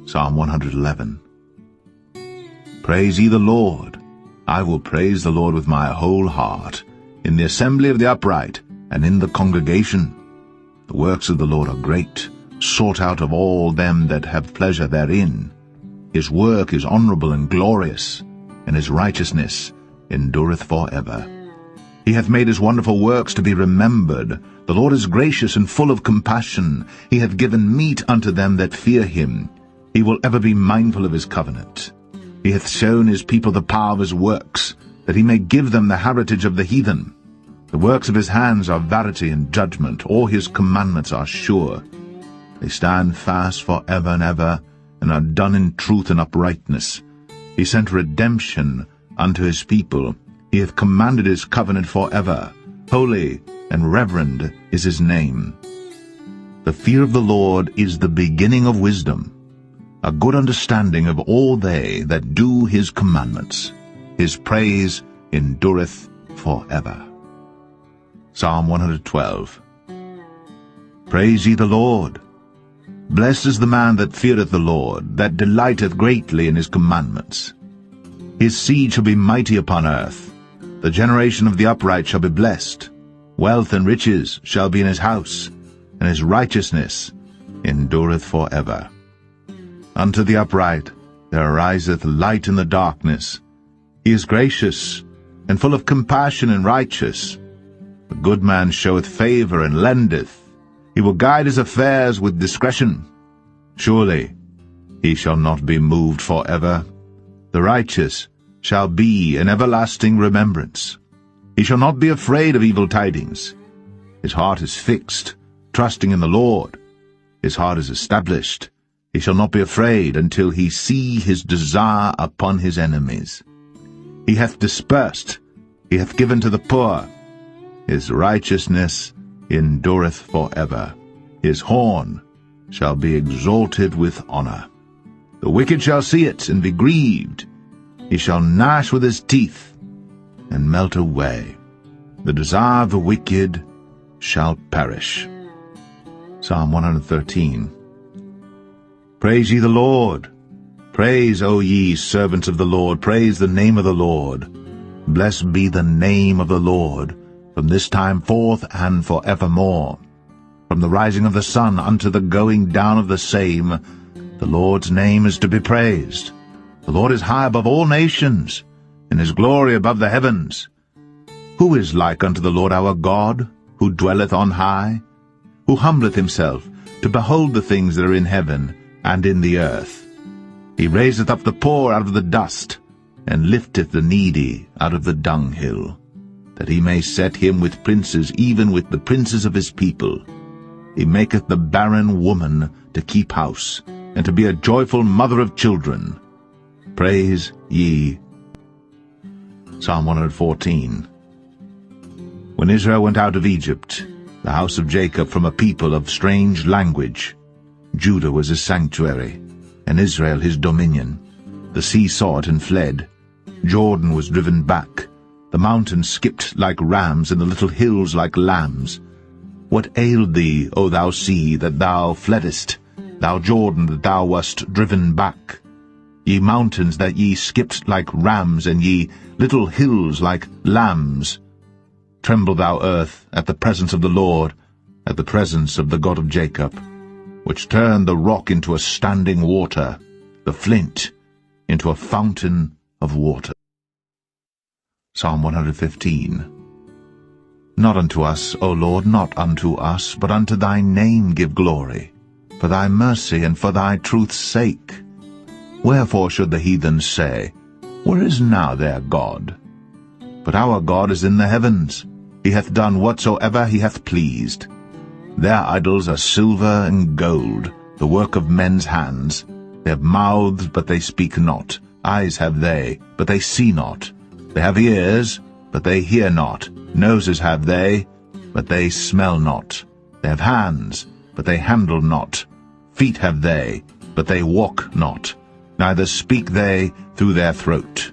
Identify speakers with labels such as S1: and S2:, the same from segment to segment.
S1: Psalm 111. Praise ye the Lord. I will praise the Lord with my whole heart, in the assembly of the upright, and in the congregation. The works of the Lord are great, sought out of all them that have pleasure therein. His work is honorable and glorious, and his righteousness endureth for ever. He hath made his wonderful works to be remembered. The Lord is gracious and full of compassion. He hath given meat unto them that fear him. He will ever be mindful of his covenant. He hath shown his people the power of his works, that he may give them the heritage of the heathen. The works of his hands are verity and judgment. All his commandments are sure. They stand fast for ever and ever, and are done in truth and uprightness. He sent redemption unto his people. He hath commanded his covenant for ever. Holy and reverend is his name. The fear of the Lord is the beginning of wisdom, a good understanding of all they that do his commandments. His praise endureth for ever. Psalm 112. Praise ye the Lord. Blessed is the man that feareth the Lord, that delighteth greatly in his commandments. His seed shall be mighty upon earth. The generation of the upright shall be blessed. Wealth and riches shall be in his house, and his righteousness endureth for ever. Unto the upright there ariseth light in the darkness. He is gracious, and full of compassion and righteous. The good man showeth favor and lendeth. He will guide his affairs with discretion. Surely he shall not be moved for ever. The righteous shall be an everlasting remembrance. He shall not be afraid of evil tidings. His heart is fixed, trusting in the Lord. His heart is established. He shall not be afraid until he see his desire upon his enemies. He hath dispersed, he hath given to the poor. His righteousness endureth for ever. His horn shall be exalted with honor. The wicked shall see it and be grieved. He shall gnash with his teeth and melt away. The desire of the wicked shall perish. Psalm 113. Praise ye the Lord. Praise, O ye servants of the Lord. Praise the name of the Lord. Blessed be the name of the Lord, from this time forth and for evermore. From the rising of the sun unto the going down of the same, the Lord's name is to be praised. The Lord is high above all nations, and his glory above the heavens. Who is like unto the Lord our God, who dwelleth on high, who humbleth himself to behold the things that are in heaven and in the earth? He raiseth up the poor out of the dust, and lifteth the needy out of the dunghill, that he may set him with princes, even with the princes of his people. He maketh the barren woman to keep house, and to be a joyful mother of children. Praise ye. Psalm 114. When Israel went out of Egypt, the house of Jacob from a people of strange language, Judah was his sanctuary, and Israel his dominion. The sea saw it and fled. Jordan was driven back. The mountains skipped like rams, and the little hills like lambs. What ailed thee, O thou sea, that thou fleddest, thou Jordan, that thou wast driven back? Ye mountains, that ye skipped like rams, and ye little hills like lambs. Tremble, thou earth, at the presence of the Lord, at the presence of the God of Jacob, which turned the rock into a standing water, the flint into a fountain of water. Psalm 115. Not unto us, O Lord, not unto us, but unto thy name give glory, for thy mercy and for thy truth's sake. Wherefore should the heathen say, Where is now their God? But our God is in the heavens. He hath done whatsoever he hath pleased. Their idols are silver and gold, the work of men's hands. They have mouths, but they speak not. Eyes have they, but they see not. They have ears, but they hear not. Noses have they, but they smell not. They have hands, but they handle not. Feet have they, but they walk not. Neither speak they through their throat.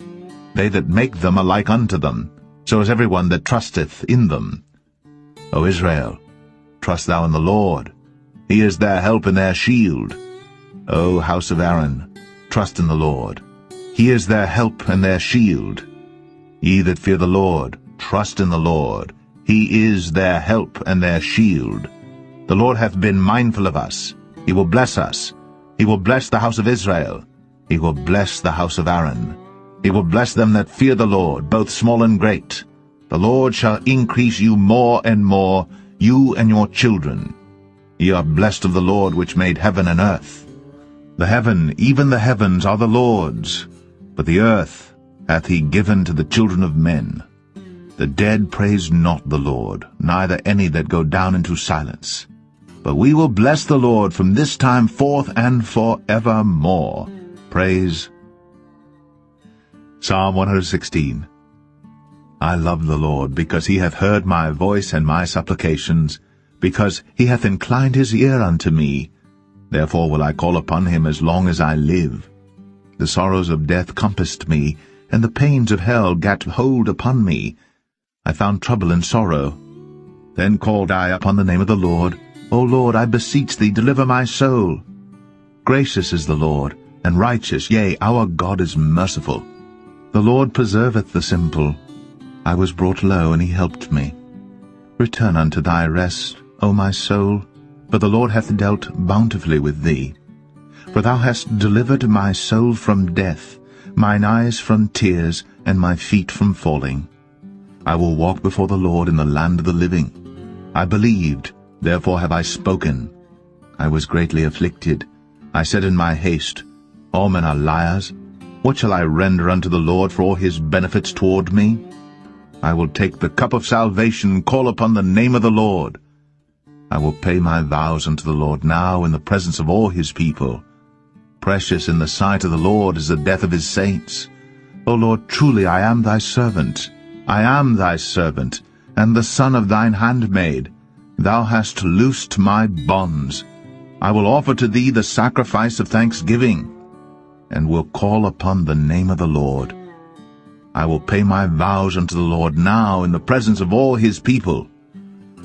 S1: They that make them are like unto them, so is every one that trusteth in them. O Israel, trust thou in the Lord. He is their help and their shield. O house of Aaron, trust in the Lord. He is their help and their shield. Ye that fear the Lord, trust in the Lord. He is their help and their shield. The Lord hath been mindful of us. He will bless us. He will bless the house of Israel. He will bless the house of Aaron. He will bless them that fear the Lord, both small and great. The Lord shall increase you more and more, you and your children. Ye are blessed of the Lord which made heaven and earth. The heaven, even the heavens, are the Lord's, but the earth hath he given to the children of men. The dead praise not the Lord, neither any that go down into silence. But we will bless the Lord from this time forth and forevermore. Praise. Psalm 116. I love the Lord, because he hath heard my voice and my supplications, because he hath inclined his ear unto me. Therefore will I call upon him as long as I live. The sorrows of death compassed me, and the pains of hell gat hold upon me. I found trouble and sorrow. Then called I upon the name of the Lord. O Lord, I beseech thee, deliver my soul. Gracious is the Lord, and righteous, yea, our God is merciful. The Lord preserveth the simple. I was brought low, and he helped me. Return unto thy rest, O my soul, for the Lord hath dealt bountifully with thee. For thou hast delivered my soul from death, mine eyes from tears, and my feet from falling. I will walk before the Lord in the land of the living. I believed, therefore have I spoken. I was greatly afflicted. I said in my haste, All men are liars. What shall I render unto the Lord for all his benefits toward me? I will take the cup of salvation and call upon the name of the Lord. I will pay my vows unto the Lord now in the presence of all his people. Precious in the sight of the Lord is the death of his saints. O Lord, truly I am thy servant. I am thy servant, and the son of thine handmaid. Thou hast loosed my bonds. I will offer to thee the sacrifice of thanksgiving, and will call upon the name of the Lord. I will pay my vows unto the Lord now in the presence of all his people,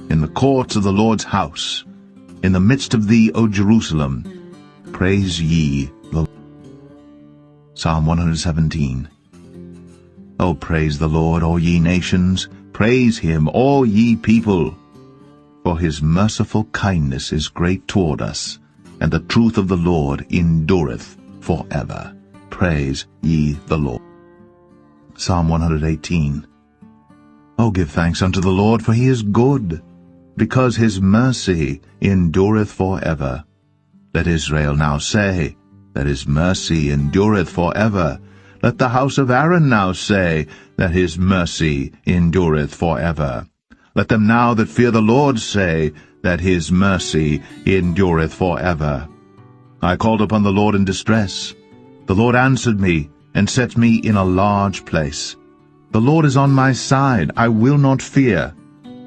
S1: in the courts of the Lord's house, in the midst of thee, O Jerusalem. Praise ye the Lord. Psalm 117. O praise the Lord, all ye nations, praise him, all ye people. For his merciful kindness is great toward us, and the truth of the Lord endureth forever. Praise ye the Lord. Psalm 118. O give thanks unto the Lord, for he is good, because his mercy endureth forever. Let Israel now say, that his mercy endureth forever. Let the house of Aaron now say, that his mercy endureth forever. Let them now that fear the Lord say, that his mercy endureth forever. I called upon the Lord in distress. The Lord answered me, and set me in a large place. The Lord is on my side, I will not fear.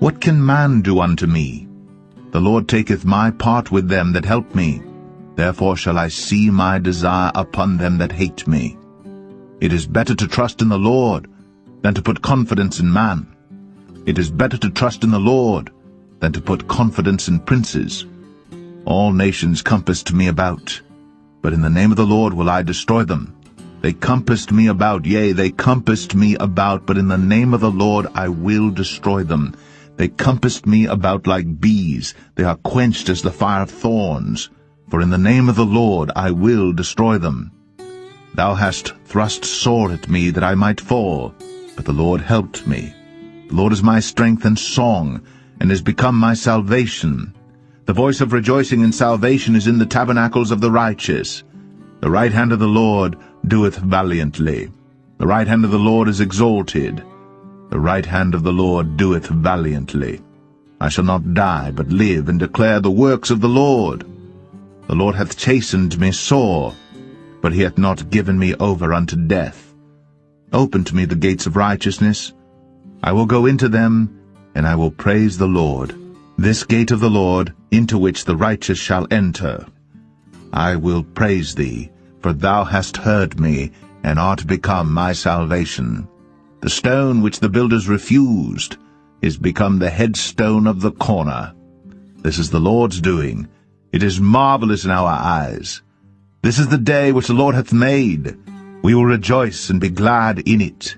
S1: What can man do unto me? The Lord taketh my part with them that help me. Therefore shall I see my desire upon them that hate me. It is better to trust in the Lord than to put confidence in man. It is better to trust in the Lord than to put confidence in princes. All nations compassed me about, but in the name of the Lord will I destroy them. They compassed me about, yea, they compassed me about, but in the name of the Lord I will destroy them. They compassed me about like bees, they are quenched as the fire of thorns. For in the name of the Lord I will destroy them. Thou hast thrust sore at me that I might fall, but the Lord helped me. The Lord is my strength and song, and is become my salvation. The voice of rejoicing and salvation is in the tabernacles of the righteous. The right hand of the Lord doeth valiantly. The right hand of the Lord is exalted. The right hand of the Lord doeth valiantly. I shall not die, but live, and declare the works of the Lord. The Lord hath chastened me sore, but he hath not given me over unto death. Open to me the gates of righteousness. I will go into them, and I will praise the Lord. This gate of the Lord, into which the righteous shall enter. I will praise thee, for thou hast heard me, and art become my salvation. The stone which the builders refused is become the headstone of the corner. This is the Lord's doing. It is marvelous in our eyes. This is the day which the Lord hath made. We will rejoice and be glad in it.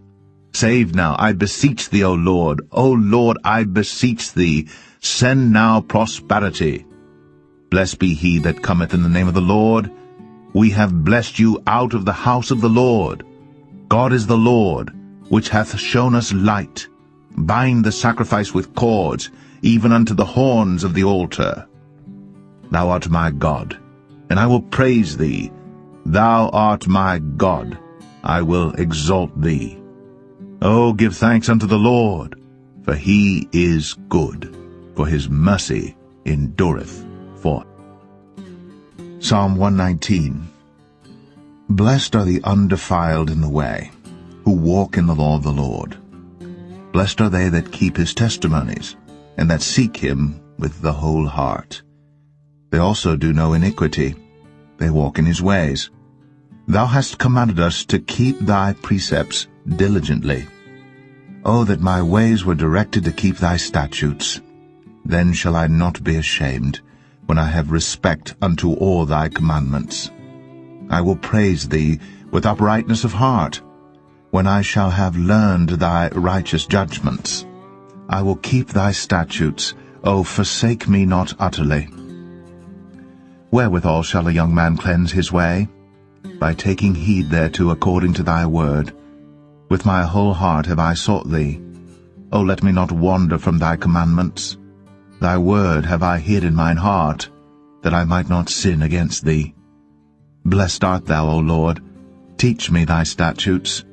S1: Save now, I beseech thee, O Lord. O Lord, I beseech thee. Send now prosperity. Blessed be he that cometh in the name of the Lord. We have blessed you out of the house of the Lord. God is the Lord, which hath shown us light. Bind the sacrifice with cords, even unto the horns of the altar. Thou art my God, and I will praise thee. Thou art my God, I will exalt thee. O give thanks unto the Lord, for he is good, for his mercy endureth for. Psalm 119. Blessed are the undefiled in the way, who walk in the law of the Lord. Blessed are they that keep his testimonies, and that seek him with the whole heart. They also do no iniquity. They walk in his ways. Thou hast commanded us to keep thy precepts diligently. O that my ways were directed to keep thy statutes! Then shall I not be ashamed, when I have respect unto all thy commandments. I will praise thee with uprightness of heart, when I shall have learned thy righteous judgments. I will keep thy statutes. O forsake me not utterly. Wherewithal shall a young man cleanse his way? By taking heed thereto according to thy word. With my whole heart have I sought thee. O let me not wander from thy commandments. Thy word have I hid in mine heart, that I might not sin against thee. Blessed art thou, O Lord. Teach me thy statutes.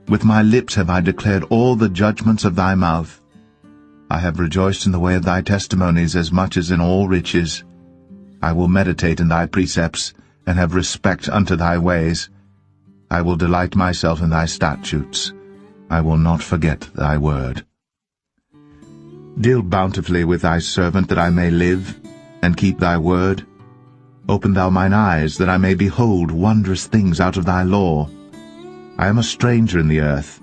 S1: With my lips have I declared all the judgments of thy mouth. I have rejoiced in the way of thy testimonies as much as in all riches. I will meditate in thy precepts, and have respect unto thy ways. I will delight myself in thy statutes. I will not forget thy word. Deal bountifully with thy servant, that I may live, and keep thy word. Open thou mine eyes, that I may behold wondrous things out of thy law. I am a stranger in the earth.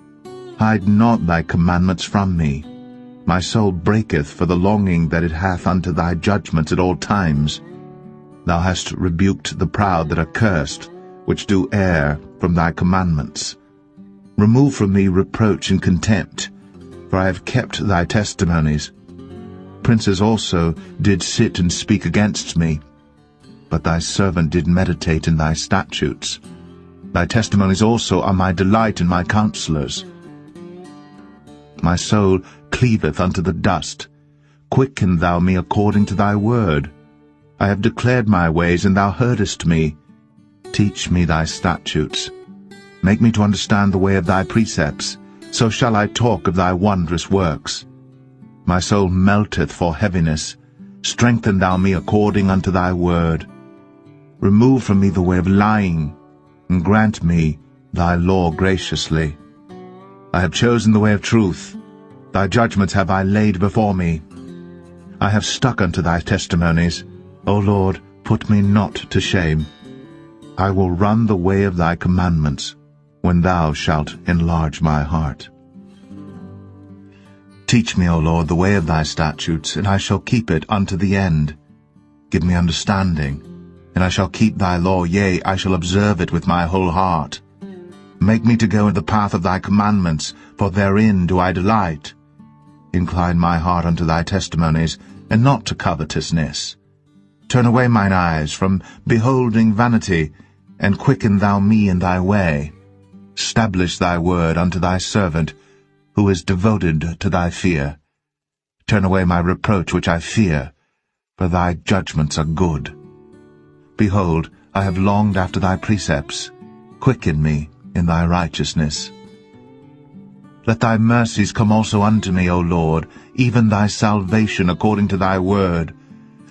S1: Hide not thy commandments from me. My soul breaketh for the longing that it hath unto thy judgments at all times. Thou hast rebuked the proud that are cursed, which do err from thy commandments. Remove from me reproach and contempt, for I have kept thy testimonies. Princes also did sit and speak against me, but thy servant did meditate in thy statutes. Thy testimonies also are my delight and my counselors. My soul cleaveth unto the dust. Quicken thou me according to thy word. I have declared my ways, and thou heardest me. Teach me thy statutes. Make me to understand the way of thy precepts, so shall I talk of thy wondrous works. My soul melteth for heaviness. Strengthen thou me according unto thy word. Remove from me the way of lying, and grant me thy law graciously. I have chosen the way of truth. Thy judgments have I laid before me. I have stuck unto thy testimonies. O Lord, put me not to shame. I will run the way of thy commandments, when thou shalt enlarge my heart. Teach me, O Lord, the way of thy statutes, and I shall keep it unto the end. Give me understanding, and I shall keep thy law, yea, I shall observe it with my whole heart. Make me to go in the path of thy commandments, for therein do I delight. Incline my heart unto thy testimonies, and not to covetousness. Turn away mine eyes from beholding vanity, and quicken thou me in thy way. Stablish thy word unto thy servant, who is devoted to thy fear. Turn away my reproach which I fear, for thy judgments are good. Behold, I have longed after thy precepts. Quicken me in thy righteousness. Let thy mercies come also unto me, O Lord, even thy salvation according to thy word.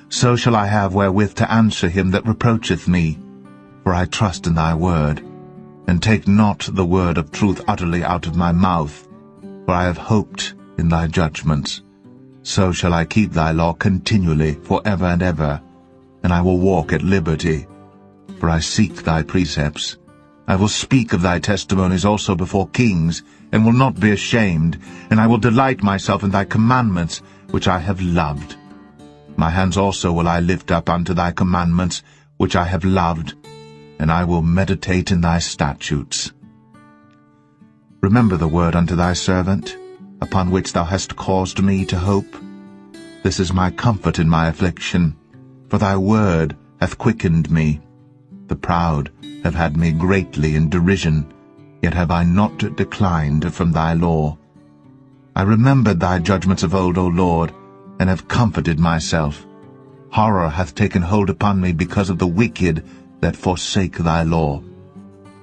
S1: So shall I have wherewith to answer him that reproacheth me. For I trust in thy word, and take not the word of truth utterly out of my mouth. For I have hoped in thy judgments. So shall I keep thy law continually for ever and ever, and I will walk at liberty. For I seek thy precepts. I will speak of thy testimonies also before kings, and will not be ashamed, and I will delight myself in thy commandments, which I have loved. My hands also will I lift up unto thy commandments, which I have loved. and I will meditate in thy statutes. Remember the word unto thy servant, upon which thou hast caused me to hope. This is my comfort in my affliction, for thy word hath quickened me. The proud have had me greatly in derision, yet have I not declined from thy law. I remembered thy judgments of old, O Lord, and have comforted myself. Horror hath taken hold upon me because of the wicked that forsake thy law.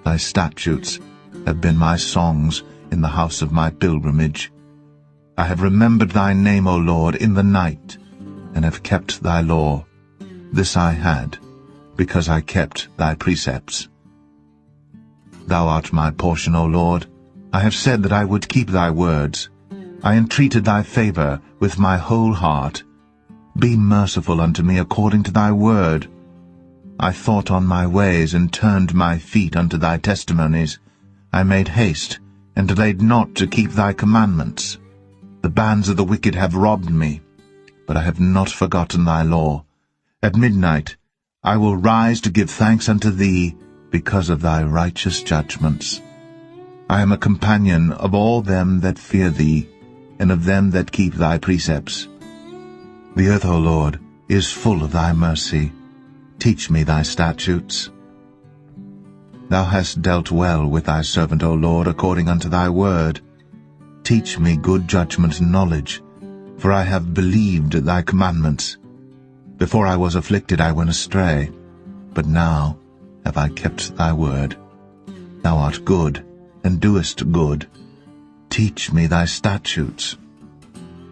S1: Thy statutes have been my songs in the house of my pilgrimage. I have remembered thy name, O Lord, in the night, and have kept thy law. This I had, because I kept thy precepts. Thou art my portion, O Lord. I have said that I would keep thy words. I entreated thy favor with my whole heart. Be merciful unto me according to thy word. I thought on my ways, and turned my feet unto thy testimonies. I made haste, and delayed not to keep thy commandments. The bands of the wicked have robbed me, but I have not forgotten thy law. At midnight I will rise to give thanks unto thee, because of thy righteous judgments. I am a companion of all them that fear thee, and of them that keep thy precepts. The earth, O Lord, is full of thy mercy. Teach me thy statutes. Thou hast dealt well with thy servant, O Lord, according unto thy word. Teach me good judgment and knowledge, for I have believed thy commandments. Before I was afflicted I went astray, but now have I kept thy word. Thou art good, and doest good. Teach me thy statutes.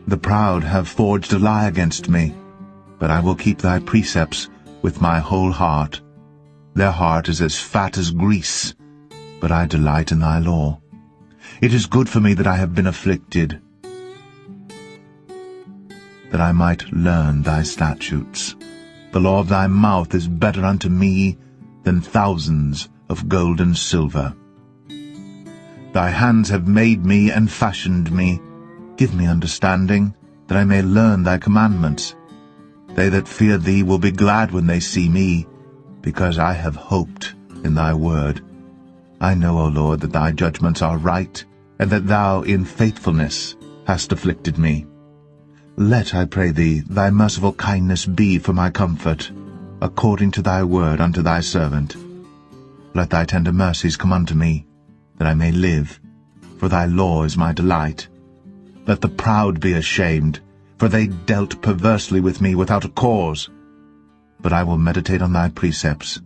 S1: The proud have forged a lie against me, but I will keep thy precepts with my whole heart. Their heart is as fat as grease, but I delight in thy law. It is good for me that I have been afflicted, that I might learn thy statutes. The law of thy mouth is better unto me than thousands of gold and silver. Thy hands have made me and fashioned me. Give me understanding, that I may learn thy commandments. They that fear thee will be glad when they see me, because I have hoped in thy word. I know, O Lord, that thy judgments are right, and that thou in faithfulness hast afflicted me. Let, I pray thee, thy merciful kindness be for my comfort, according to thy word unto thy servant. Let thy tender mercies come unto me, that I may live, for thy law is my delight. Let the proud be ashamed, for they dealt perversely with me without a cause. But I will meditate on thy precepts.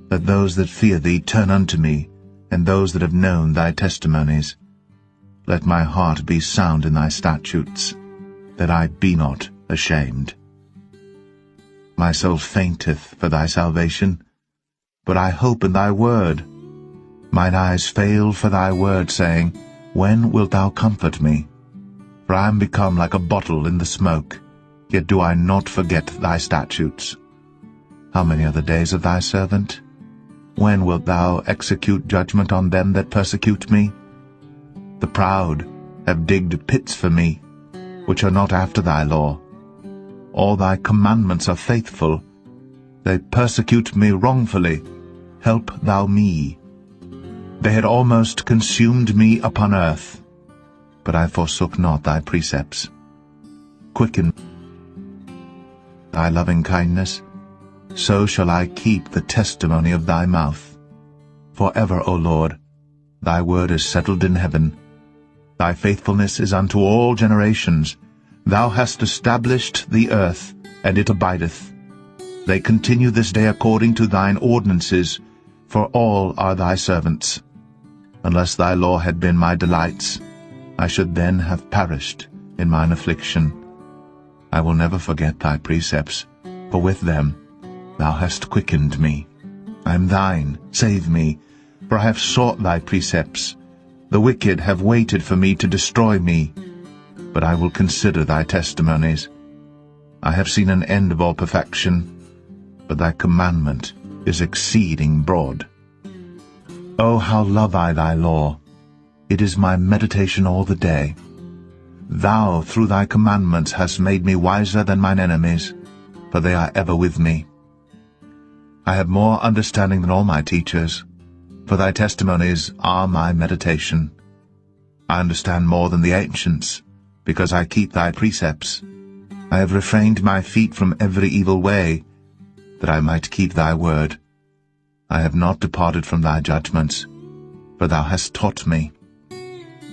S1: Let those that fear thee turn unto me, and those that have known thy testimonies. Let my heart be sound in thy statutes, that I be not ashamed. My soul fainteth for thy salvation, but I hope in thy word. Mine eyes fail for thy word, saying, When wilt thou comfort me? For I am become like a bottle in the smoke, yet do I not forget thy statutes. How many are the days of thy servant? When wilt thou execute judgment on them that persecute me? The proud have digged pits for me, which are not after thy law. All thy commandments are faithful. They persecute me wrongfully. Help thou me. They had almost consumed me upon earth, but I forsook not thy precepts. Quicken thy loving kindness, so shall I keep the testimony of thy mouth. For ever, O Lord, thy word is settled in heaven. Thy faithfulness is unto all generations. Thou hast established the earth, and it abideth. They continue this day according to thine ordinances, for all are thy servants. Unless thy law had been my delights, I should then have perished in mine affliction. I will never forget thy precepts, for with them thou hast quickened me. I am thine, save me, for I have sought thy precepts. The wicked have waited for me to destroy me, but I will consider thy testimonies. I have seen an end of all perfection, but thy commandment is exceeding broad. O how love I thy law! It is my meditation all the day. Thou through thy commandments hast made me wiser than mine enemies, for they are ever with me. I have more understanding than all my teachers, for thy testimonies are my meditation. I understand more than the ancients, because I keep thy precepts. I have refrained my feet from every evil way, that I might keep thy word. I have not departed from thy judgments, for thou hast taught me.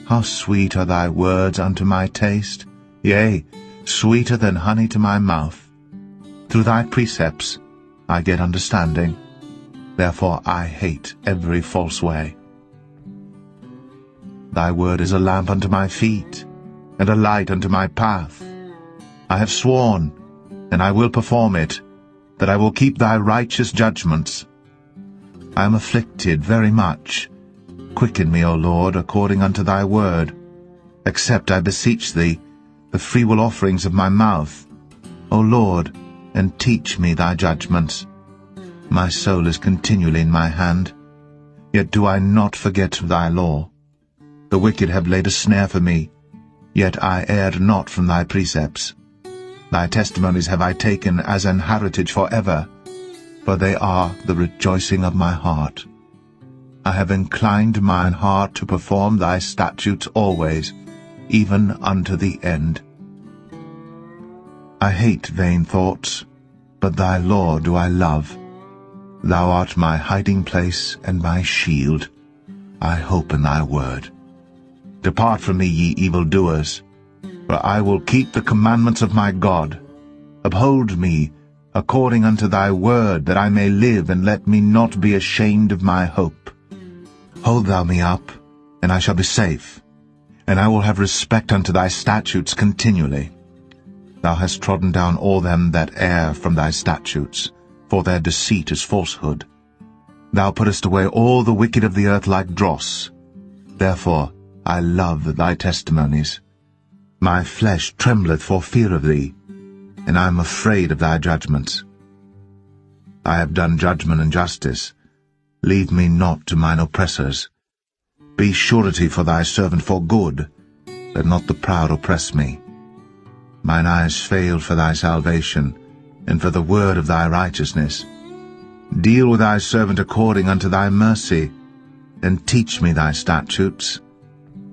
S1: How sweet are thy words unto my taste, yea, sweeter than honey to my mouth. Through thy precepts I get understanding, therefore I hate every false way. Thy word is a lamp unto my feet, and a light unto my path. I have sworn, and I will perform it, that I will keep thy righteous judgments. I am afflicted very much. Quicken me, O Lord, according unto thy word. Accept, I beseech thee, the freewill offerings of my mouth. O Lord, and teach me thy judgments. My soul is continually in my hand, yet do I not forget thy law. The wicked have laid a snare for me, yet I erred not from thy precepts. Thy testimonies have I taken as an heritage forever, for they are the rejoicing of my heart. I have inclined mine heart to perform thy statutes always, even unto the end. I hate vain thoughts, but thy law do I love. Thou art my hiding place and my shield. I hope in thy word. Depart from me, ye evildoers, for I will keep the commandments of my God. Uphold me according unto thy word, that I may live, and let me not be ashamed of my hope. Hold thou me up, and I shall be safe, and I will have respect unto thy statutes continually. Thou hast trodden down all them that err from thy statutes, for their deceit is falsehood. Thou puttest away all the wicked of the earth like dross. Therefore I love thy testimonies. My flesh trembleth for fear of thee, and I am afraid of thy judgments. I have done judgment and justice. Leave me not to mine oppressors. Be surety for thy servant for good, let not the proud oppress me. Mine eyes failed for thy salvation, and for the word of thy righteousness. Deal with thy servant according unto thy mercy, and teach me thy statutes.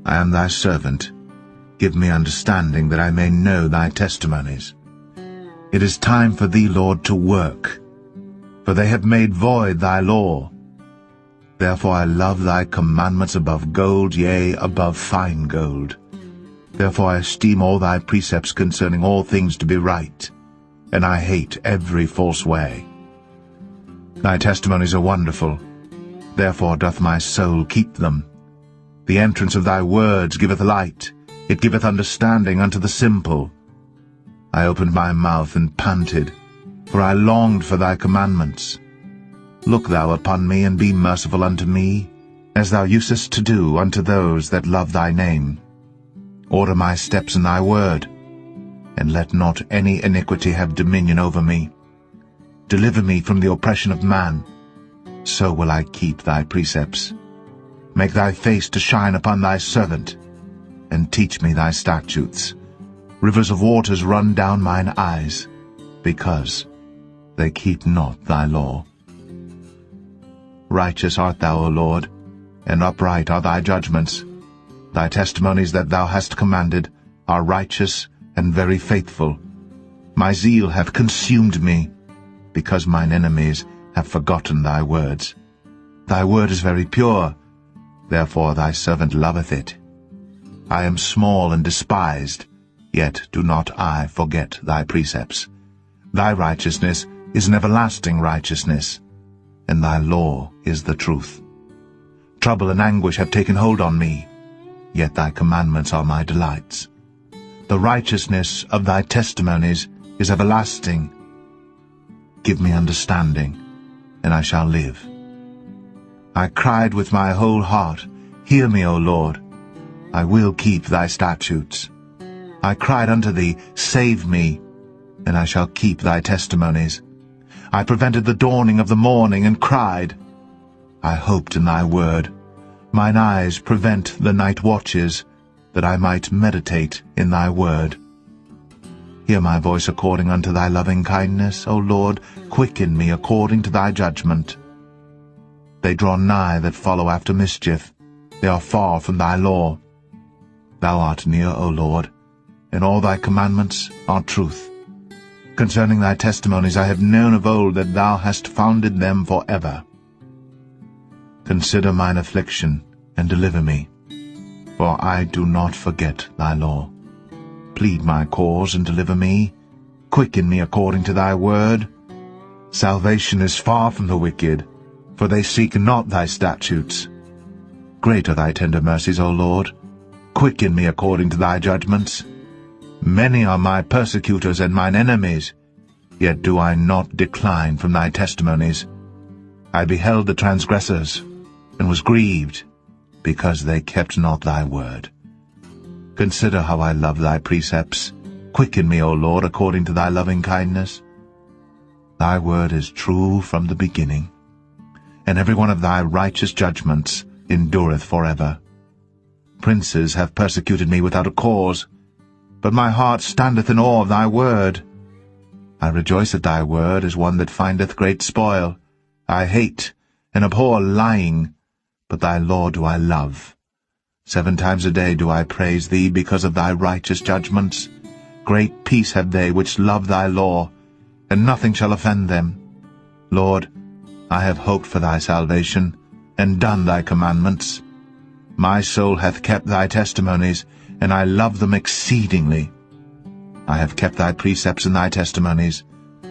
S1: I am thy servant. Give me understanding, that I may know thy testimonies. It is time for thee, Lord, to work, for they have made void thy law. Therefore I love thy commandments above gold, yea, above fine gold. Therefore I esteem all thy precepts concerning all things to be right, and I hate every false way. Thy testimonies are wonderful, therefore doth my soul keep them. The entrance of thy words giveth light, it giveth understanding unto the simple. I opened my mouth and panted, for I longed for thy commandments. Look thou upon me, and be merciful unto me, as thou usest to do unto those that love thy name. Order my steps in thy word, and let not any iniquity have dominion over me. Deliver me from the oppression of man, so will I keep thy precepts. Make thy face to shine upon thy servant, and teach me thy statutes. Rivers of waters run down mine eyes, because they keep not thy law. Righteous art thou, O Lord, and upright are thy judgments. Thy testimonies that thou hast commanded are righteous and very faithful. My zeal hath consumed me, because mine enemies have forgotten thy words. Thy word is very pure, therefore thy servant loveth it. I am small and despised, yet do not I forget thy precepts. Thy righteousness is an everlasting righteousness, and thy law is the truth. Trouble and anguish have taken hold on me, yet thy commandments are my delights. The righteousness of thy testimonies is everlasting. Give me understanding, and I shall live. I cried with my whole heart, Hear me, O Lord. I will keep thy statutes. I cried unto thee, Save me, and I shall keep thy testimonies. I prevented the dawning of the morning, and cried. I hoped in thy word. Mine eyes prevent the night watches, that I might meditate in thy word. Hear my voice according unto thy loving kindness, O Lord, quicken me according to thy judgment. They draw nigh that follow after mischief, they are far from thy law. Thou art near, O Lord, and all thy commandments are truth. Concerning thy testimonies I have known of old that thou hast founded them for ever. Consider mine affliction, and deliver me, for I do not forget thy law. Plead my cause, and deliver me. Quicken me according to thy word. Salvation is far from the wicked, for they seek not thy statutes. Great are thy tender mercies, O Lord. Quicken me according to thy judgments. Many are my persecutors and mine enemies, yet do I not decline from thy testimonies. I beheld the transgressors, and was grieved, because they kept not thy word. Consider how I love thy precepts. Quicken me, O Lord, according to thy loving kindness. Thy word is true from the beginning, and every one of thy righteous judgments endureth forever. Princes have persecuted me without a cause, but my heart standeth in awe of thy word. I rejoice at thy word as one that findeth great spoil. I hate and abhor lying, but thy law do I love. 7 times a day do I praise thee because of thy righteous judgments. Great peace have they which love thy law, and nothing shall offend them. Lord, I have hoped for thy salvation, and done thy commandments. My soul hath kept thy testimonies, and I love them exceedingly. I have kept thy precepts and thy testimonies,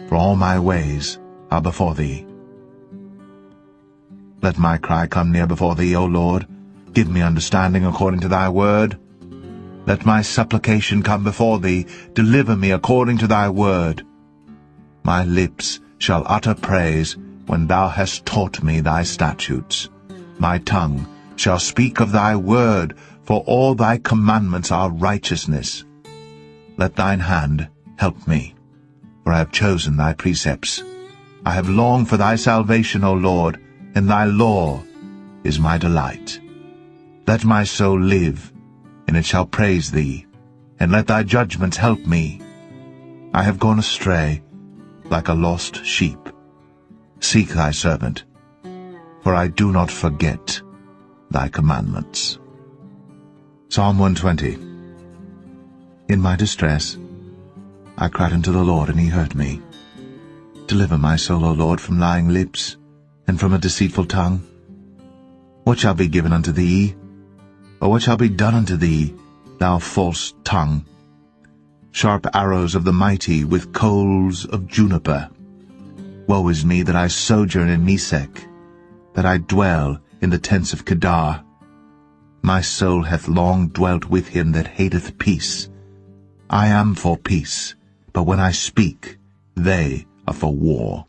S1: for all my ways are before thee. Let my cry come near before thee, O Lord. Give me understanding according to thy word. Let my supplication come before thee. Deliver me according to thy word. My lips shall utter praise when thou hast taught me thy statutes. My tongue shall speak of thy word, for all thy commandments are righteousness. Let thine hand help me, for I have chosen thy precepts. I have longed for thy salvation, O Lord, and thy law is my delight. Let my soul live, and it shall praise thee, and let thy judgments help me. I have gone astray, like a lost sheep. Seek thy servant, for I do not forget thy commandments. Psalm 120. In my distress I cried unto the Lord, and he heard me. Deliver my soul, O Lord, from lying lips, and from a deceitful tongue. What shall be given unto thee? Or what shall be done unto thee, thou false tongue? Sharp arrows of the mighty with coals of juniper. Woe is me that I sojourn in Mesech, that I dwell in the tents of Kedar. My soul hath long dwelt with him that hateth peace. I am for peace, but when I speak, they are for war.